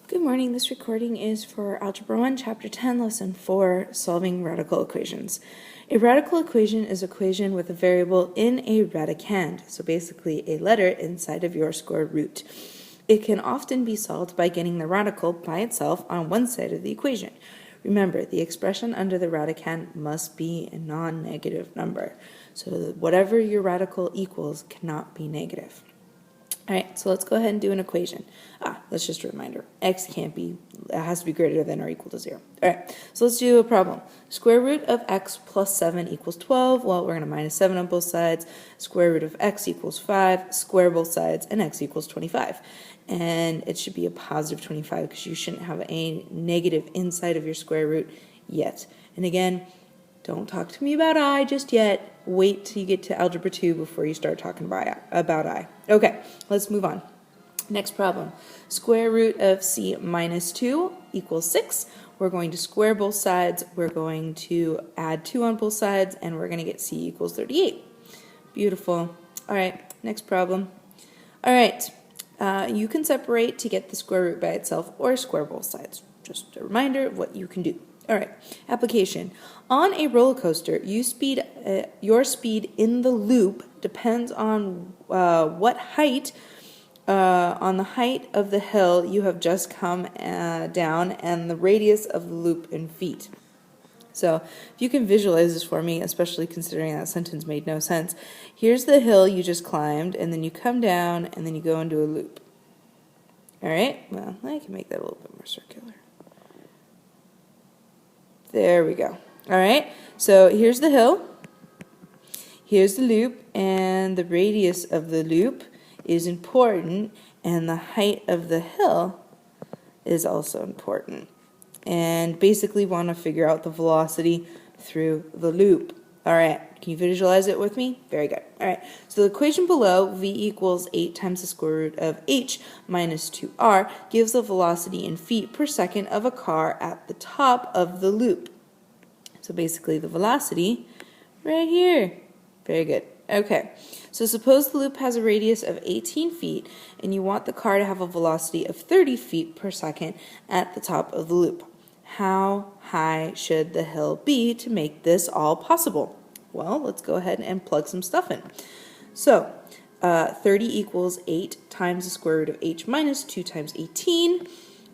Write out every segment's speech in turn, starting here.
Good morning. This recording is for Algebra 1, Chapter 10, Lesson 4, Solving Radical Equations. A radical equation is an equation with a variable in a radicand, so basically a letter inside of your square root. It can often be solved by getting the radical by itself on one side of the equation. Remember, the expression under the radicand must be a non-negative number, so that whatever your radical equals cannot be negative. All right, so let's go ahead and do an equation. That's just a reminder. X it has to be greater than or equal to 0. All right, so let's do a problem. Square root of x plus 7 equals 12. Well, we're going to minus 7 on both sides. Square root of x equals 5. Square both sides, and x equals 25. And it should be a positive 25 because you shouldn't have a negative inside of your square root yet. And again, don't talk to me about I just yet. Wait till you get to Algebra 2 before you start talking about I. Okay, let's move on. Next problem. Square root of c minus 2 equals 6. We're going to square both sides. We're going to add 2 on both sides, and we're going to get c equals 38. Beautiful. All right, next problem. All right, you can separate to get the square root by itself or square both sides. Just a reminder of what you can do. All right, application. On a roller coaster, your speed in the loop depends on what height, on the height of the hill you have just come down and the radius of the loop in feet. So if you can visualize this for me, especially considering that sentence made no sense, here's the hill you just climbed, and then you come down, and then you go into a loop. All right, well, I can make that a little bit more circular. There we go. All right, so here's the hill, here's the loop, and the radius of the loop is important, and the height of the hill is also important. And basically want to figure out the velocity through the loop. All right, can you visualize it with me? Very good. All right, so the equation below, v equals 8 times the square root of h minus 2r, gives the velocity in feet per second of a car at the top of the loop. So basically the velocity right here. Very good. Okay, so suppose the loop has a radius of 18 feet and you want the car to have a velocity of 30 feet per second at the top of the loop. How high should the hill be to make this all possible? Well, let's go ahead and plug some stuff in. So 30 equals 8 times the square root of h minus 2 times 18.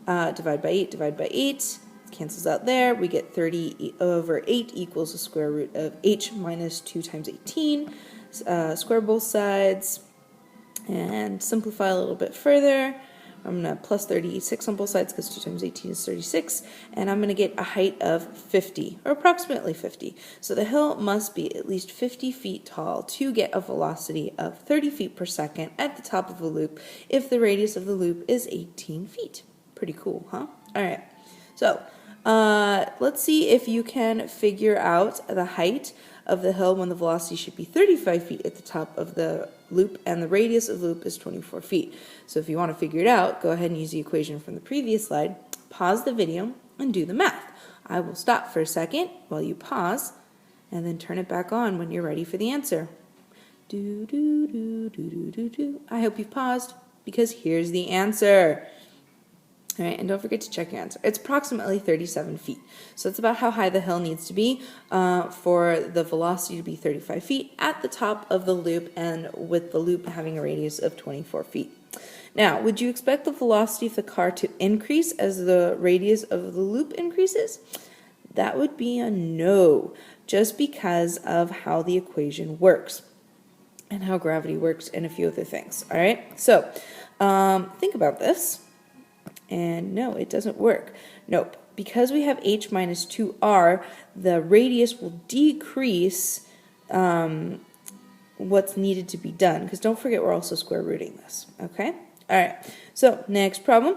Divide by 8, divide by 8. Cancels out there. We get 30 over 8 equals the square root of h minus 2 times 18. Square both sides and simplify a little bit further. I'm going to plus 36 on both sides because 2 times 18 is 36. And I'm going to get a height of 50, or approximately 50. So the hill must be at least 50 feet tall to get a velocity of 30 feet per second at the top of the loop if the radius of the loop is 18 feet. Pretty cool, huh? All right. So let's see if you can figure out the height of the hill when the velocity should be 35 feet at the top of the loop and the radius of the loop is 24 feet. So if you want to figure it out, go ahead and use the equation from the previous slide, pause the video, and do the math. I will stop for a second while you pause and then turn it back on when you're ready for the answer. Do, do, do, do, do, do, do. I hope you've paused because here's the answer. All right, and don't forget to check your answer. It's approximately 37 feet. So that's about how high the hill needs to be for the velocity to be 35 feet at the top of the loop and with the loop having a radius of 24 feet. Now, would you expect the velocity of the car to increase as the radius of the loop increases? That would be a no, just because of how the equation works and how gravity works and a few other things. All right, so think about this. And no, it doesn't work. Nope. Because we have h minus 2r, the radius will decrease what's needed to be done. Because don't forget, we're also square rooting this. Okay? All right. So, next problem.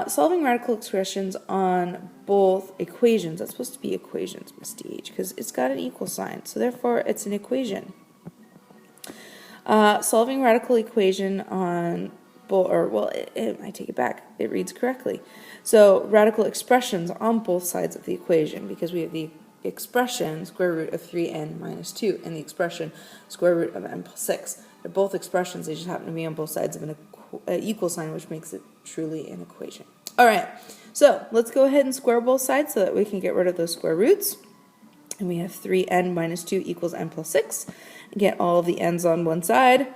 Solving radical expressions on both equations. That's supposed to be equations, Miss DH, because it's got an equal sign. So, therefore, it's an equation. Solving radical equation on I take it back. It reads correctly. So radical expressions on both sides of the equation, because we have the expression square root of 3n minus 2 and the expression square root of n plus 6. They're both expressions. They just happen to be on both sides of an equal sign, which makes it truly an equation. All right, so let's go ahead and square both sides so that we can get rid of those square roots. And we have 3n minus 2 equals n plus 6. Get all of the n's on one side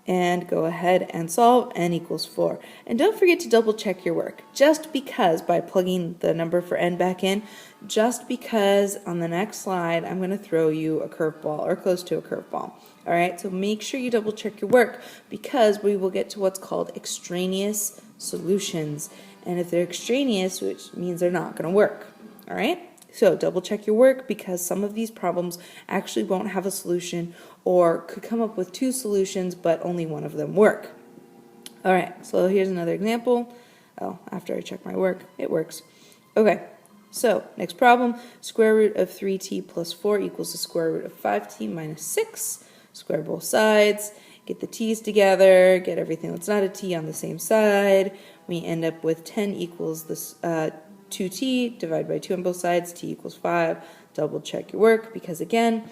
and go ahead and solve. N equals 4. And don't forget to double check your work, just because by plugging the number for n back in, just because on the next slide I'm going to throw you a curveball or close to a curveball. All right, so make sure you double check your work, because we will get to what's called extraneous solutions. And if they're extraneous, which means they're not going to work. All right, so double check your work, because some of these problems actually won't have a solution, or could come up with 2 solutions but only one of them work. All right, so here's another example. Oh, after I check my work, it works. Okay, so next problem, square root of 3t plus 4 equals the square root of 5t minus 6. Square both sides, get the t's together, get everything that's not a t on the same side. We end up with 10 equals this 2t, divide by 2 on both sides, t equals 5. Double check your work, because again,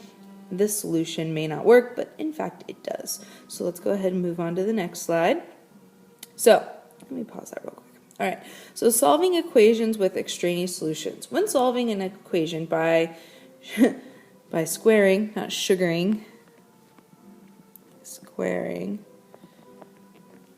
this solution may not work, but in fact it does. So let's go ahead and move on to the next slide. So let me pause that real quick. All right, so solving equations with extraneous solutions. When solving an equation by squaring, not sugaring, squaring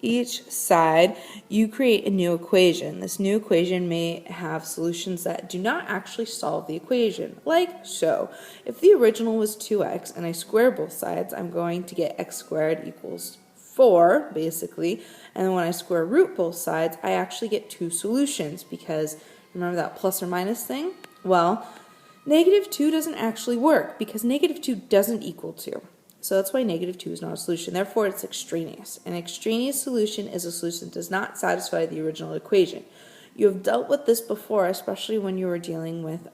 each side, you create a new equation. This new equation may have solutions that do not actually solve the equation, like so. If the original was 2x and I square both sides, I'm going to get x squared equals 4, basically. And then when I square root both sides, I actually get 2 solutions, because remember that plus or minus thing? Well, negative 2 doesn't actually work, because negative 2 doesn't equal 2. So that's why negative 2 is not a solution. Therefore, it's extraneous. An extraneous solution is a solution that does not satisfy the original equation. You have dealt with this before, especially when you were dealing with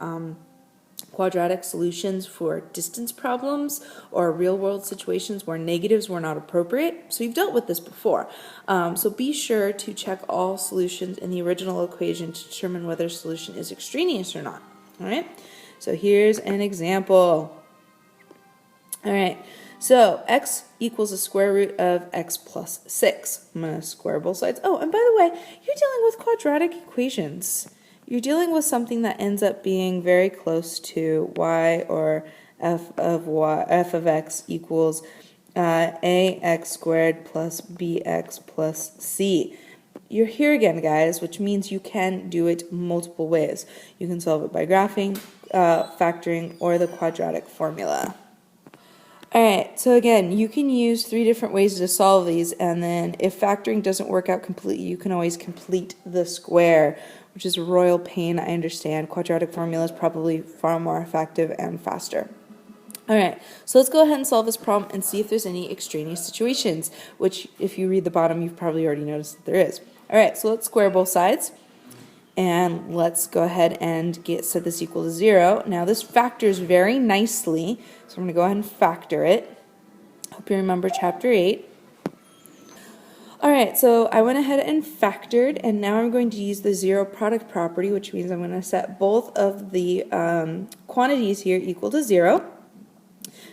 quadratic solutions for distance problems or real-world situations where negatives were not appropriate. So you've dealt with this before. So be sure to check all solutions in the original equation to determine whether a solution is extraneous or not. All right? So here's an example. All right. So x equals the square root of x plus 6. I'm going to square both sides. Oh, and by the way, you're dealing with quadratic equations. You're dealing with something that ends up being very close to y, or f of x equals ax squared plus bx plus c. You're here again, guys, which means you can do it multiple ways. You can solve it by graphing, factoring, or the quadratic formula. Alright, so again, you can use 3 different ways to solve these, and then if factoring doesn't work out completely, you can always complete the square, which is a royal pain, I understand. Quadratic formula is probably far more effective and faster. Alright, so let's go ahead and solve this problem and see if there's any extraneous situations, which if you read the bottom, you've probably already noticed that there is. Alright, so let's square both sides. And let's go ahead and set this equal to 0. Now this factors very nicely, so I'm going to go ahead and factor it. Hope you remember chapter 8. Alright, so I went ahead and factored, and now I'm going to use the zero product property, which means I'm going to set both of the quantities here equal to 0.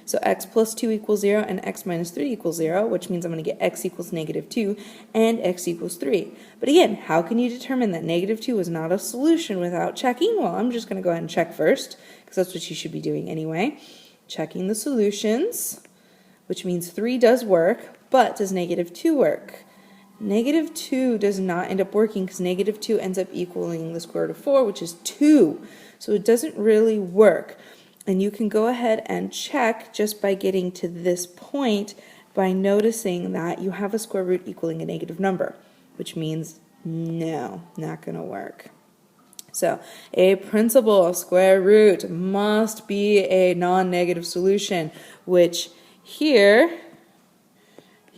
So x plus 2 equals 0 and x minus 3 equals 0, which means I'm going to get x equals negative 2 and x equals 3. But again, how can you determine that negative 2 is not a solution without checking? Well, I'm just going to go ahead and check first, because that's what you should be doing anyway. Checking the solutions, which means 3 does work, but does negative 2 work? Negative 2 does not end up working, because negative 2 ends up equaling the square root of 4, which is 2. So it doesn't really work. And you can go ahead and check just by getting to this point by noticing that you have a square root equaling a negative number, which means no, not going to work. So a principal square root must be a non-negative solution, which here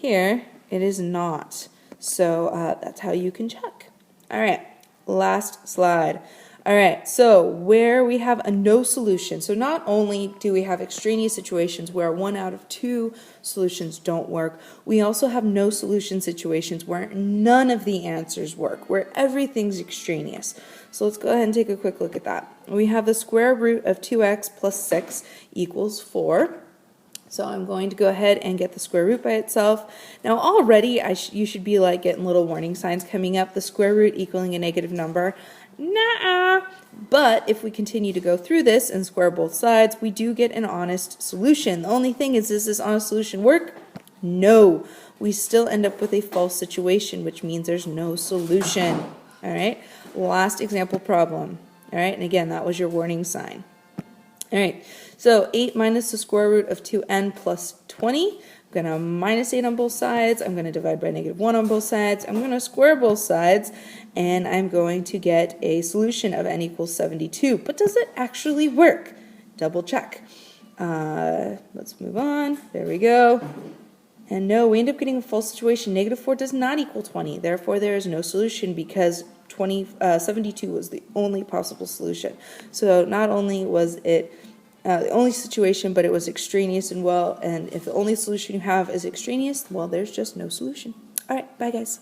it is not. So that's how you can check. All right, last slide. All right, so where we have a no solution, so not only do we have extraneous situations where 1 out of 2 solutions don't work, we also have no solution situations where none of the answers work, where everything's extraneous. So let's go ahead and take a quick look at that. We have the square root of 2x plus 6 equals 4. So I'm going to go ahead and get the square root by itself. Now already you should be like getting little warning signs coming up. The square root equaling a negative number. Nuh-uh. But if we continue to go through this and square both sides, we do get an honest solution. The only thing is, does this honest solution work? No. We still end up with a false situation, which means there's no solution. All right. Last example problem. All right. And again, that was your warning sign. All right. So 8 minus the square root of 2n plus 20. I'm going to minus 8 on both sides. I'm going to divide by negative 1 on both sides. I'm going to square both sides. And I'm going to get a solution of n equals 72. But does it actually work? Double check. Let's move on. There we go. And no, we end up getting a false situation. Negative 4 does not equal 20. Therefore, there is no solution because 72 was the only possible solution. So not only was it the only situation, but it was extraneous and if the only solution you have is extraneous, well, there's just no solution. All right, bye guys.